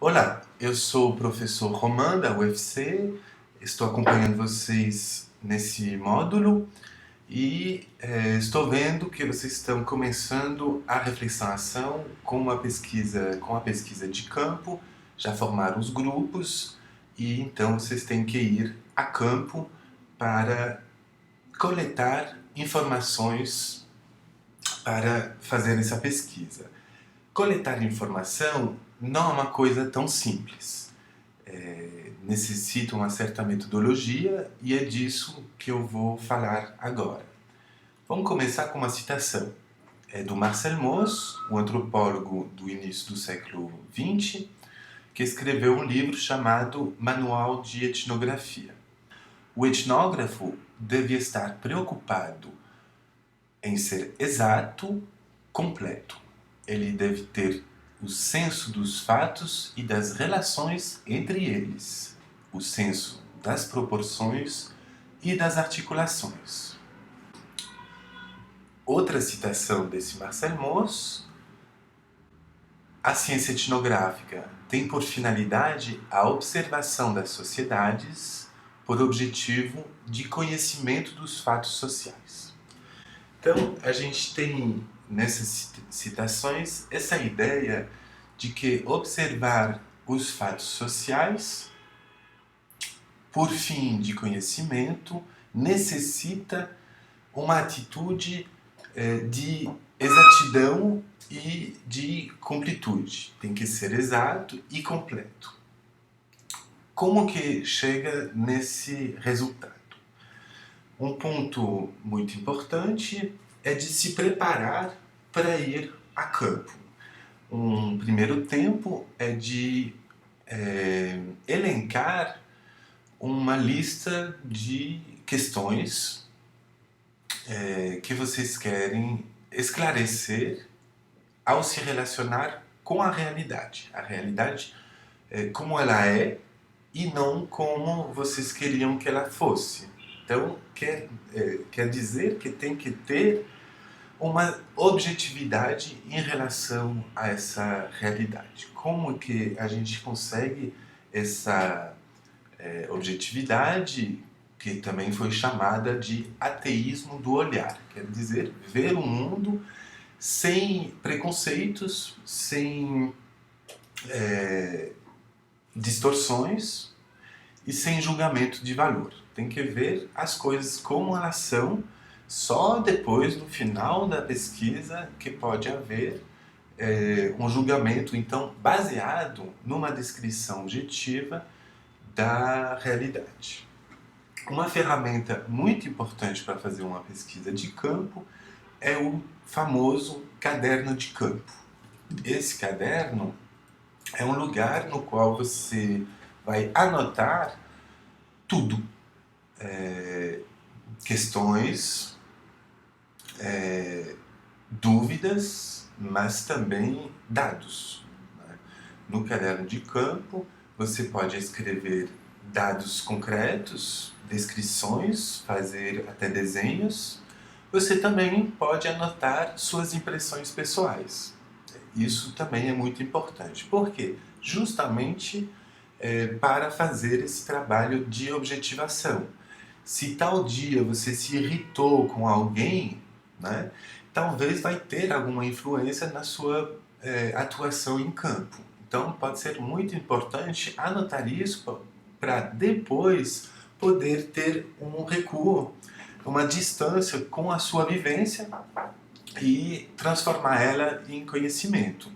Olá, eu sou o professor Roman da UFC, estou acompanhando vocês nesse módulo e estou vendo que vocês estão começando a reflexão-ação com a pesquisa de campo, já formaram os grupos e então vocês têm que ir a campo para coletar informações para fazer essa pesquisa. Coletar informação não é uma coisa tão simples. Necessita uma certa metodologia e é disso que eu vou falar agora. Vamos começar com uma citação. É do Marcel Mauss, um antropólogo do início do século XX, que escreveu um livro chamado Manual de Etnografia. O etnógrafo devia estar preocupado em ser exato, completo. Ele deve ter o senso dos fatos e das relações entre eles, o senso das proporções e das articulações. Outra citação desse Marcel Mauss: a ciência etnográfica tem por finalidade a observação das sociedades por objetivo de conhecimento dos fatos sociais. Então, a gente tem nessas citações essa ideia de que observar os fatos sociais por fim de conhecimento necessita uma atitude de exatidão e de completude. Tem que ser exato e completo. Como que chega nesse resultado? Um ponto muito importante é de se preparar para ir a campo. Um primeiro tempo é de elencar uma lista de questões que vocês querem esclarecer ao se relacionar com a realidade. A realidade como ela é e não como vocês queriam que ela fosse. Então, quer dizer que tem que ter uma objetividade em relação a essa realidade. Como que a gente consegue essa objetividade, que também foi chamada de ateísmo do olhar? Quer dizer, ver o mundo sem preconceitos, sem distorções e sem julgamento de valor. Tem que ver as coisas como elas são, só depois, no final da pesquisa, que pode haver um julgamento, então, baseado numa descrição objetiva da realidade. Uma ferramenta muito importante para fazer uma pesquisa de campo é o famoso caderno de campo. Esse caderno é um lugar no qual você vai anotar tudo. Questões, dúvidas, mas também dados. No caderno de campo, você pode escrever dados concretos, descrições, fazer até desenhos. Você também pode anotar suas impressões pessoais. Isso também é muito importante. Por quê? Justamente para fazer esse trabalho de objetivação. Se tal dia você se irritou com alguém, né, talvez vai ter alguma influência na sua atuação em campo. Então pode ser muito importante anotar isso para depois poder ter um recuo, uma distância com a sua vivência e transformar ela em conhecimento.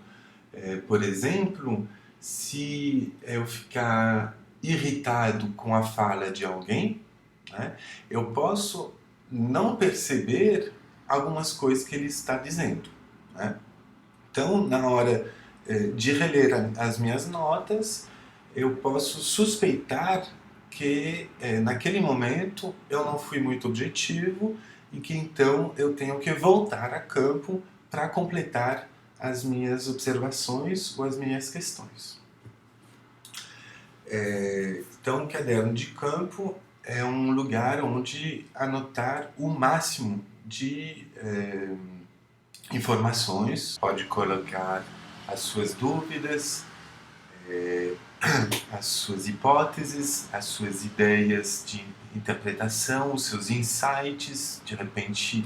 Por exemplo, se eu ficar irritado com a fala de alguém, né, eu posso não perceber algumas coisas que ele está dizendo. Né? Então, na hora de reler as minhas notas, eu posso suspeitar que naquele momento eu não fui muito objetivo e que então eu tenho que voltar a campo para completar as minhas observações ou as minhas questões. Então, o caderno de campo é um lugar onde anotar o máximo de informações. Pode colocar as suas dúvidas, as suas hipóteses, as suas ideias de interpretação, os seus insights. De repente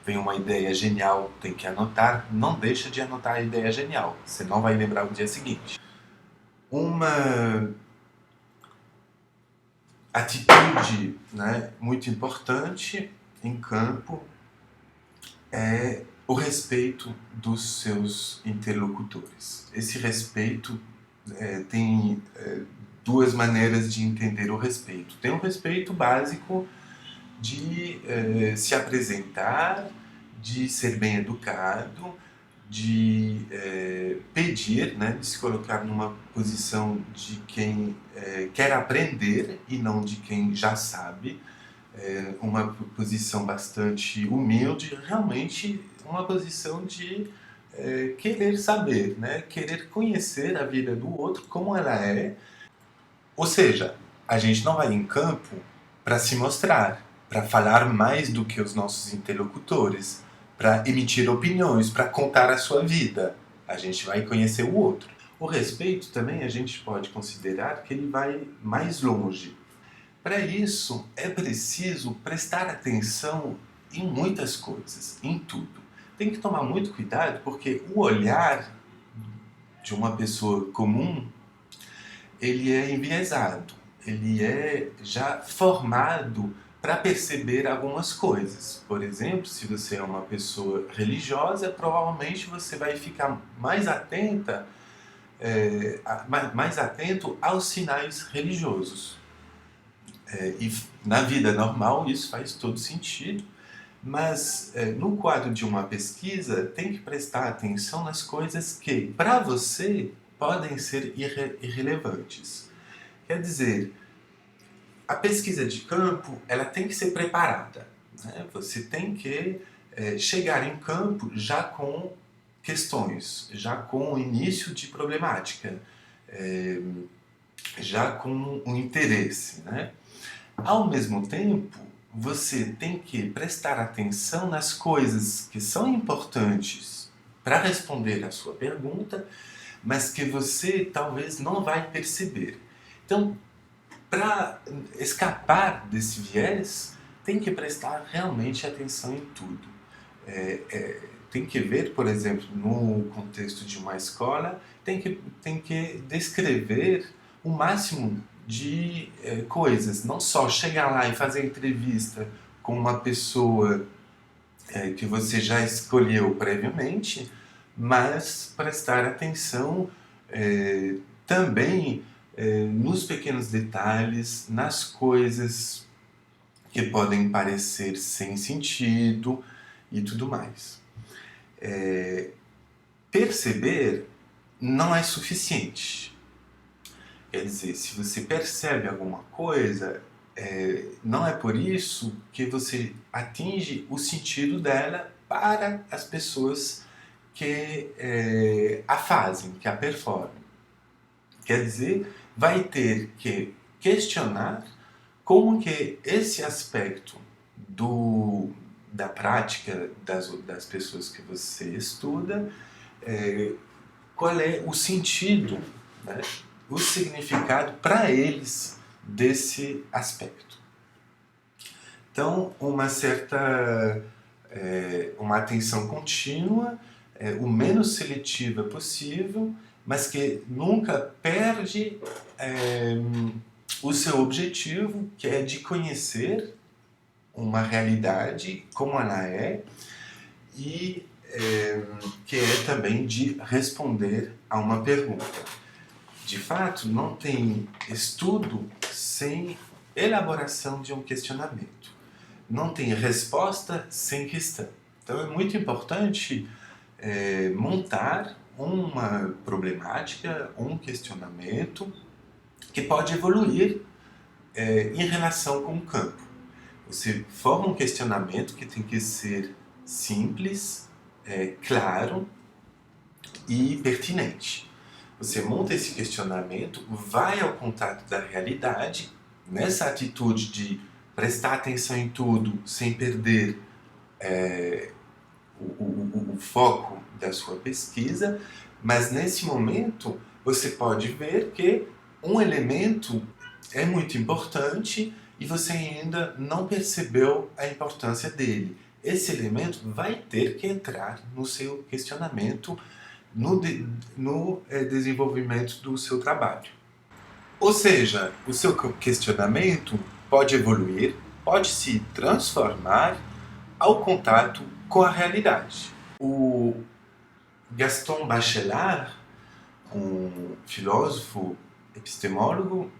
vem uma ideia genial, tem que anotar. Não deixa de anotar a ideia genial, você não vai lembrar no dia seguinte. Uma atitude, né, muito importante em campo é o respeito dos seus interlocutores. Esse respeito tem duas maneiras de entender o respeito. Tem o respeito básico de se apresentar, de ser bem educado, de pedir, né, de se colocar numa posição de quem quer aprender e não de quem já sabe. Uma posição bastante humilde, realmente uma posição de querer saber, né? Querer conhecer a vida do outro, como ela é. Ou seja, a gente não vai em campo para se mostrar, para falar mais do que os nossos interlocutores, para emitir opiniões, para contar a sua vida. A gente vai conhecer o outro. O respeito também a gente pode considerar que ele vai mais longe. Para isso, é preciso prestar atenção em muitas coisas, em tudo. Tem que tomar muito cuidado, porque o olhar de uma pessoa comum, ele é enviesado, ele é já formado para perceber algumas coisas. Por exemplo, se você é uma pessoa religiosa, provavelmente você vai ficar mais atento aos sinais religiosos. E na vida normal isso faz todo sentido, mas no quadro de uma pesquisa tem que prestar atenção nas coisas que, para você, podem ser irrelevantes. Quer dizer, a pesquisa de campo ela tem que ser preparada, né? Você tem que chegar em campo já com questões, já com o início de problemática, já com um interesse, né? Ao mesmo tempo, você tem que prestar atenção nas coisas que são importantes para responder a sua pergunta, mas que você talvez não vai perceber. Então, para escapar desse viés, tem que prestar realmente atenção em tudo. Tem que ver, por exemplo, no contexto de uma escola, tem que descrever o máximo de coisas, não só chegar lá e fazer entrevista com uma pessoa que você já escolheu previamente, mas prestar atenção também nos pequenos detalhes, nas coisas que podem parecer sem sentido e tudo mais. Perceber não é suficiente. Quer dizer, se você percebe alguma coisa, não é por isso que você atinge o sentido dela para as pessoas que a fazem, que a performam. Quer dizer, vai ter que questionar como que esse aspecto da prática das pessoas que você estuda, qual é o sentido, né? O significado para eles desse aspecto. Então, uma atenção contínua, o menos seletiva possível, mas que nunca perde o seu objetivo, que é de conhecer uma realidade como ela é e que é também de responder a uma pergunta. De fato, não tem estudo sem elaboração de um questionamento. Não tem resposta sem questão. Então é muito importante montar uma problemática, um questionamento que pode evoluir em relação com o campo. Você forma um questionamento que tem que ser simples, claro e pertinente. Você monta esse questionamento, vai ao contato da realidade, nessa atitude de prestar atenção em tudo, sem perder o foco da sua pesquisa, mas nesse momento você pode ver que um elemento é muito importante e você ainda não percebeu a importância dele. Esse elemento vai ter que entrar no seu questionamento, no desenvolvimento do seu trabalho. Ou seja, o seu questionamento pode evoluir, pode se transformar ao contato com a realidade. O Gaston Bachelard, um filósofo epistemólogo,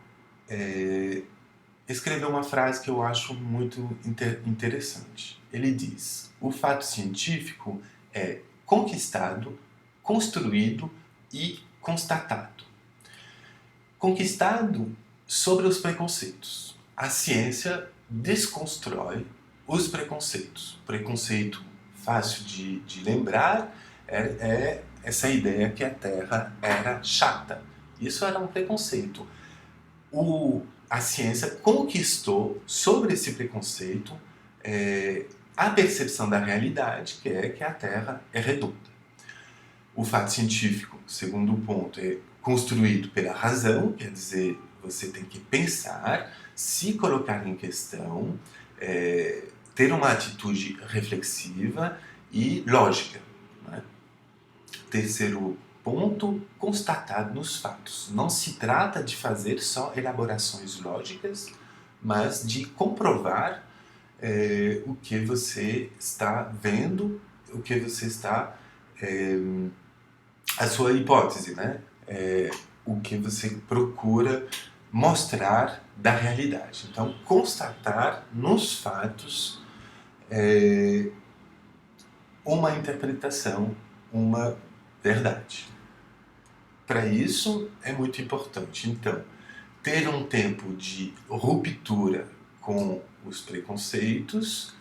escreveu uma frase que eu acho muito interessante. Ele diz: o fato científico é conquistado, construído e constatado. Conquistado sobre os preconceitos. A ciência desconstrói os preconceitos. Preconceito fácil de lembrar é essa ideia que a Terra era chata. Isso era um preconceito. A ciência conquistou sobre esse preconceito a percepção da realidade, que é que a Terra é redonda. O fato científico, segundo ponto, é construído pela razão, quer dizer, você tem que pensar, se colocar em questão, ter uma atitude reflexiva e lógica. Né? Terceiro ponto, constatado nos fatos. Não se trata de fazer só elaborações lógicas, mas de comprovar o que você está vendo, o que você está... a sua hipótese, né? O que você procura mostrar da realidade. Então, constatar nos fatos uma interpretação, uma verdade. Para isso, é muito importante, então, ter um tempo de ruptura com os preconceitos,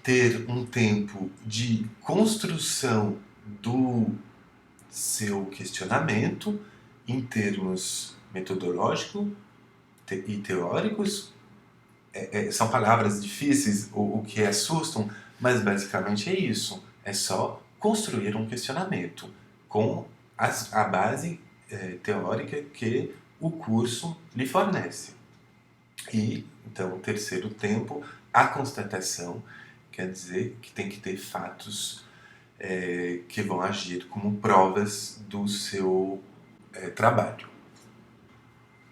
ter um tempo de construção do seu questionamento em termos metodológicos e teóricos. São palavras difíceis, o que assustam, mas basicamente é isso. É só construir um questionamento com a base teórica que o curso lhe fornece. E, então, o terceiro tempo, a constatação, quer dizer que tem que ter fatos que vão agir como provas do seu trabalho.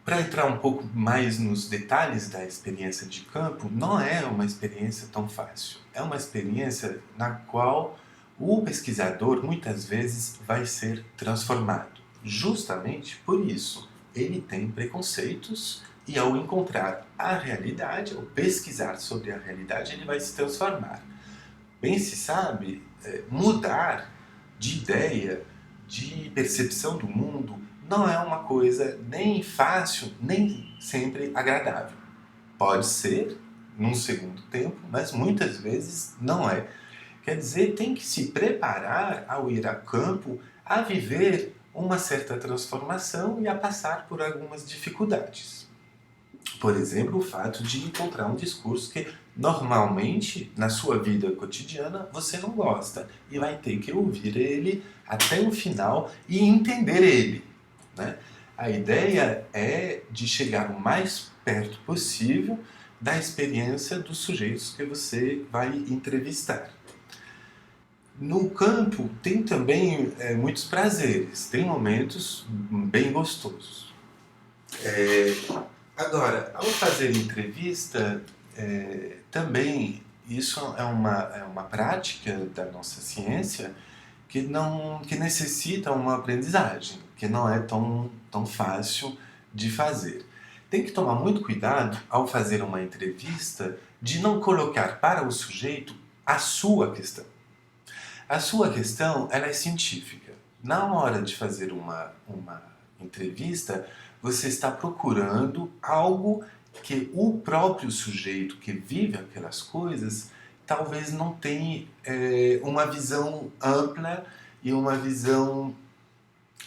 Para entrar um pouco mais nos detalhes da experiência de campo, não é uma experiência tão fácil. É uma experiência na qual o pesquisador muitas vezes vai ser transformado. Justamente por isso, ele tem preconceitos e ao encontrar a realidade, ao pesquisar sobre a realidade, ele vai se transformar. Bem se sabe, mudar de ideia, de percepção do mundo, não é uma coisa nem fácil, nem sempre agradável. Pode ser, num segundo tempo, mas muitas vezes não é. Quer dizer, tem que se preparar ao ir a campo a viver uma certa transformação e a passar por algumas dificuldades. Por exemplo, o fato de encontrar um discurso que normalmente, na sua vida cotidiana, você não gosta e vai ter que ouvir ele até o final e entender ele. Né? A ideia é de chegar o mais perto possível da experiência dos sujeitos que você vai entrevistar. No campo tem também muitos prazeres, tem momentos bem gostosos. Agora, ao fazer entrevista, também isso é uma prática da nossa ciência que necessita uma aprendizagem, que não é tão fácil de fazer. Tem que tomar muito cuidado ao fazer uma entrevista de não colocar para o sujeito a sua questão. A sua questão ela é científica. Na hora de fazer uma entrevista, você está procurando algo que o próprio sujeito que vive aquelas coisas talvez não tenha uma visão ampla e uma visão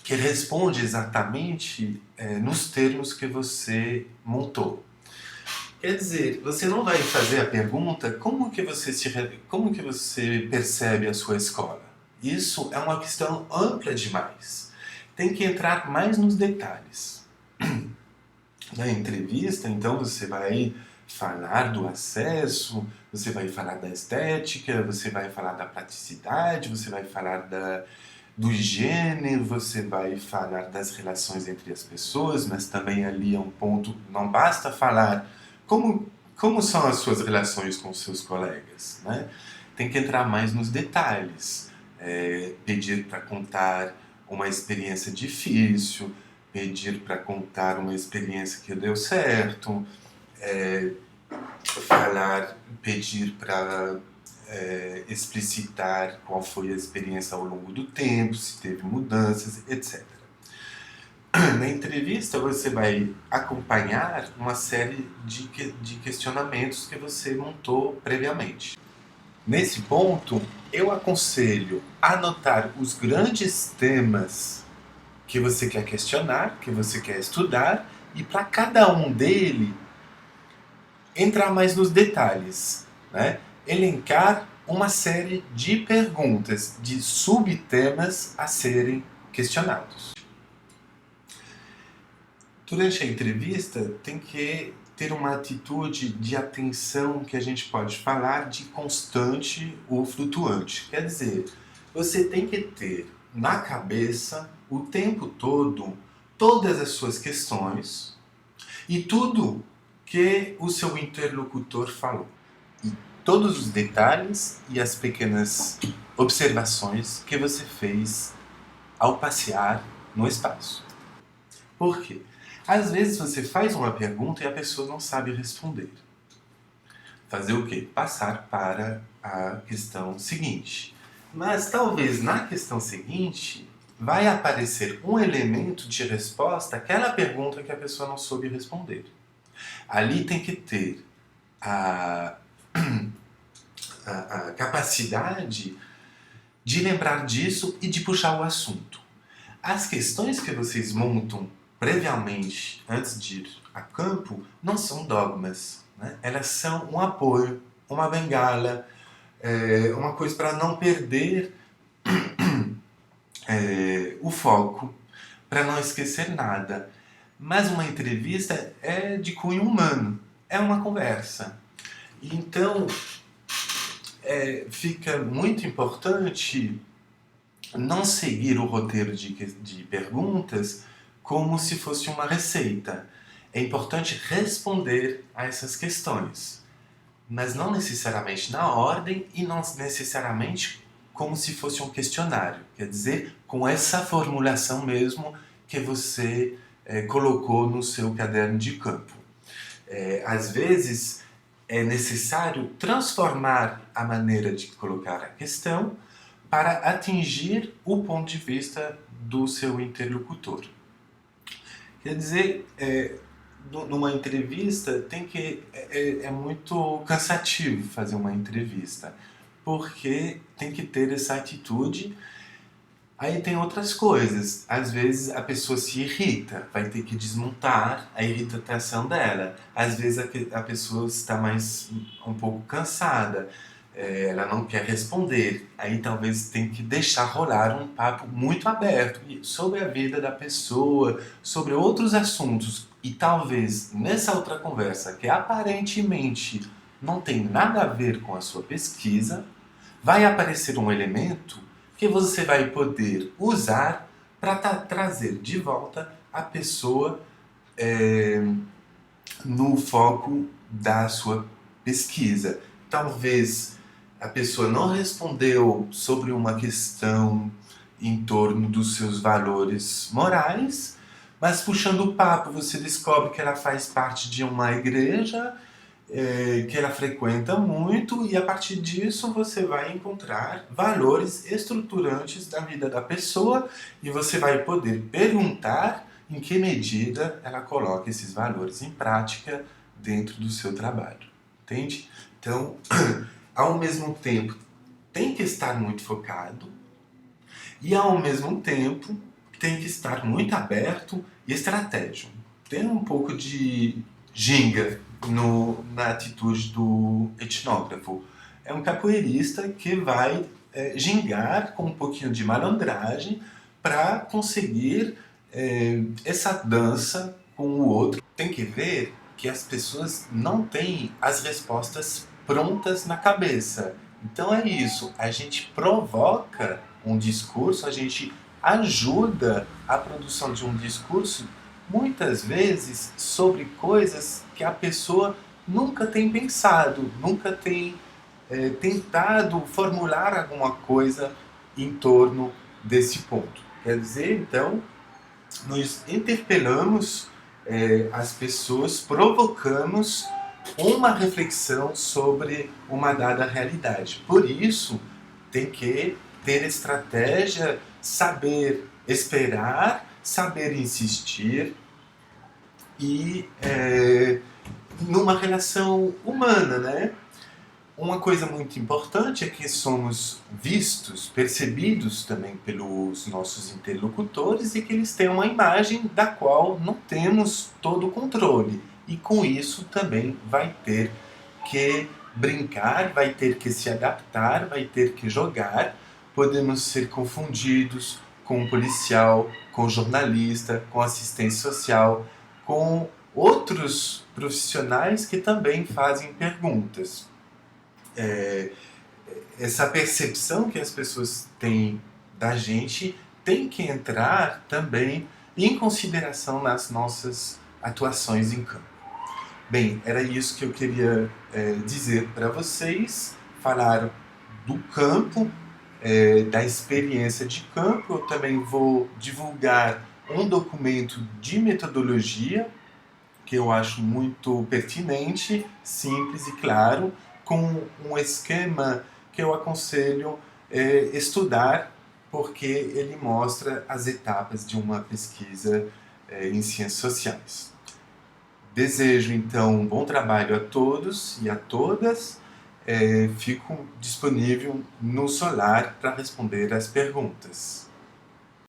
que responde exatamente nos termos que você montou. Quer dizer, você não vai fazer a pergunta como que você percebe a sua escola? Isso é uma questão ampla demais. Tem que entrar mais nos detalhes. Na entrevista, então, você vai falar do acesso, você vai falar da estética, você vai falar da praticidade, você vai falar do higiene, você vai falar das relações entre as pessoas, mas também ali é um ponto, não basta falar como são as suas relações com os seus colegas, né? Tem que entrar mais nos detalhes, pedir para contar uma experiência difícil, pedir para contar uma experiência que deu certo, pedir para explicitar qual foi a experiência ao longo do tempo, se teve mudanças, etc. Na entrevista você vai acompanhar uma série de questionamentos que você montou previamente. Nesse ponto, eu aconselho anotar os grandes temas que você quer questionar, que você quer estudar, e para cada um dele entrar mais nos detalhes, né? Elencar uma série de perguntas, de subtemas a serem questionados. Durante a entrevista, tem que ter uma atitude de atenção que a gente pode falar de constante ou flutuante. Quer dizer, você tem que ter na cabeça o tempo todo todas as suas questões e tudo que o seu interlocutor falou. E todos os detalhes e as pequenas observações que você fez ao passear no espaço. Por quê? Às vezes você faz uma pergunta e a pessoa não sabe responder. Fazer o quê? Passar para a questão seguinte. Mas talvez na questão seguinte vai aparecer um elemento de resposta àquela pergunta que a pessoa não soube responder. Ali tem que ter a capacidade de lembrar disso e de puxar o assunto. As questões que vocês montam previamente, antes de ir a campo, não são dogmas, né? Elas são um apoio, uma bengala, uma coisa para não perder o foco, para não esquecer nada. Mas uma entrevista é de cunho humano, é uma conversa. Então, fica muito importante não seguir o roteiro de perguntas como se fosse uma receita. É importante responder a essas questões, mas não necessariamente na ordem e não necessariamente como se fosse um questionário. Quer dizer, com essa formulação mesmo que você colocou no seu caderno de campo. Às vezes é necessário transformar a maneira de colocar a questão para atingir o ponto de vista do seu interlocutor. Quer dizer, numa entrevista é muito cansativo fazer uma entrevista, porque tem que ter essa atitude. Aí tem outras coisas. Às vezes a pessoa se irrita, vai ter que desmontar a irritação dela. Às vezes a pessoa está um pouco cansada, ela não quer responder. Aí talvez tem que deixar rolar um papo muito aberto sobre a vida da pessoa, sobre outros assuntos. E talvez nessa outra conversa, que aparentemente não tem nada a ver com a sua pesquisa, vai aparecer um elemento que você vai poder usar para trazer de volta a pessoa no foco da sua pesquisa. Talvez a pessoa não respondeu sobre uma questão em torno dos seus valores morais, mas puxando o papo você descobre que ela faz parte de uma igreja que ela frequenta muito, e a partir disso você vai encontrar valores estruturantes da vida da pessoa e você vai poder perguntar em que medida ela coloca esses valores em prática dentro do seu trabalho. Entende? Então, ao mesmo tempo, tem que estar muito focado e ao mesmo tempo tem que estar muito aberto e estratégico. Tem um pouco de ginga na atitude do etnógrafo. É um capoeirista que vai gingar com um pouquinho de malandragem para conseguir essa dança com o outro. Tem que ver que as pessoas não têm as respostas prontas na cabeça. Então é isso, a gente provoca um discurso, a gente ajuda a produção de um discurso, muitas vezes sobre coisas que a pessoa nunca tem pensado, nunca tem tentado formular alguma coisa em torno desse ponto. Quer dizer, então, nós interpelamos as pessoas, provocamos uma reflexão sobre uma dada realidade. Por isso, tem que ter estratégia, saber esperar, saber insistir e numa relação humana, né? Uma coisa muito importante é que somos vistos, percebidos também pelos nossos interlocutores e que eles têm uma imagem da qual não temos todo o controle. E com isso também vai ter que brincar, vai ter que se adaptar, vai ter que jogar. Podemos ser confundidos com um policial, com um jornalista, com assistente social, com outros profissionais que também fazem perguntas. Essa percepção que as pessoas têm da gente tem que entrar também em consideração nas nossas atuações em campo. Bem, era isso que eu queria dizer para vocês, falar do campo, da experiência de campo. Eu também vou divulgar um documento de metodologia que eu acho muito pertinente, simples e claro, com um esquema que eu aconselho estudar, porque ele mostra as etapas de uma pesquisa em ciências sociais. Desejo, então, um bom trabalho a todos e a todas. Fico disponível no Solar para responder as perguntas.